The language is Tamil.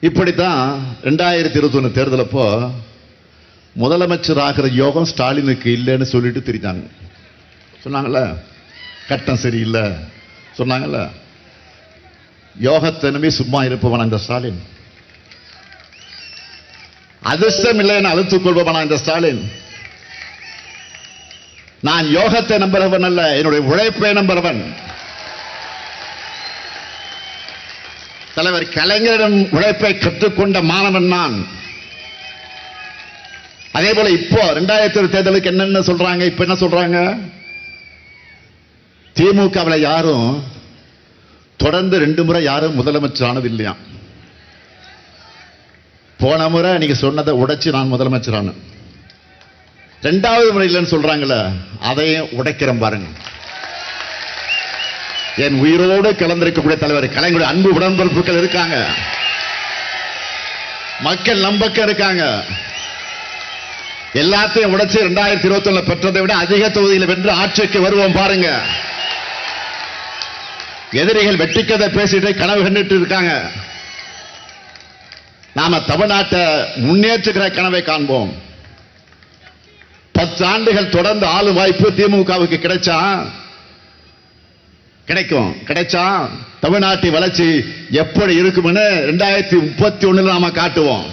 இப்படித்தான் 2021 தேர்தலப்போ முதலமைச்சர் ஆகிற யோகம் ஸ்டாலினுக்கு இல்லைன்னு சொல்லிட்டு திரிஞ்சாங்க. சொன்னாங்கல்ல, கட்டம் சரியில்லை சொன்னாங்கல்ல. யோகத்தினமே சும்மா இருப்பவனா இந்த ஸ்டாலின்? அதிர்ஷ்டம் இல்லைன்னு அழுத்துக் கொள்பவனா இந்த ஸ்டாலின்? நான் யோகத்தை நம்புறவன் அல்ல, என்னுடைய உழைப்பை நம்புறவன். தலைவர் கலைஞரிடம் உழைப்பை கற்றுக்கொண்ட மாணவன் நான். அதே போல இப்போ 2020 தேர்தலுக்கு என்னென்ன சொல்றாங்க? இப்ப என்ன சொல்றாங்க? திமுகவில் யாரும் தொடர்ந்து 2 முறை யாரும் முதலமைச்சர் ஆனது இல்லையா? போன முறை நீங்க சொன்னதை உடைச்சு நான் முதலமைச்சர் ஆன, 2வது முறை இல்லைன்னு சொல்றாங்கல்ல, அதையும் உடைக்கிறேன் பாருங்க. என் உயிரோடு கலந்திருக்கக்கூடிய தலைவர் கலைஞருடைய அன்பு உடன்பிறப்புகள் இருக்காங்க, மக்கள் நம்பக்கம் இருக்காங்க. எல்லாத்தையும் உடைச்சு 2021 பெற்றதை விட அதிக தொகுதியில் வென்று ஆட்சிக்கு வருவோம் பாருங்க. எதிரிகள் வெட்டிக்கதை பேசிட்டு கனவு கண்டுட்டு இருக்காங்க. நாம தமிழ்நாட்டை முன்னேற்றுகிற கனவை காண்போம். 10 ஆண்டுகள் தொடர்ந்து ஆளும் வாய்ப்பு திமுகவுக்கு கிடைச்சா தமிழ்நாட்டின் வளர்ச்சி எப்படி இருக்கும்னு 2031 நாம காட்டுவோம்.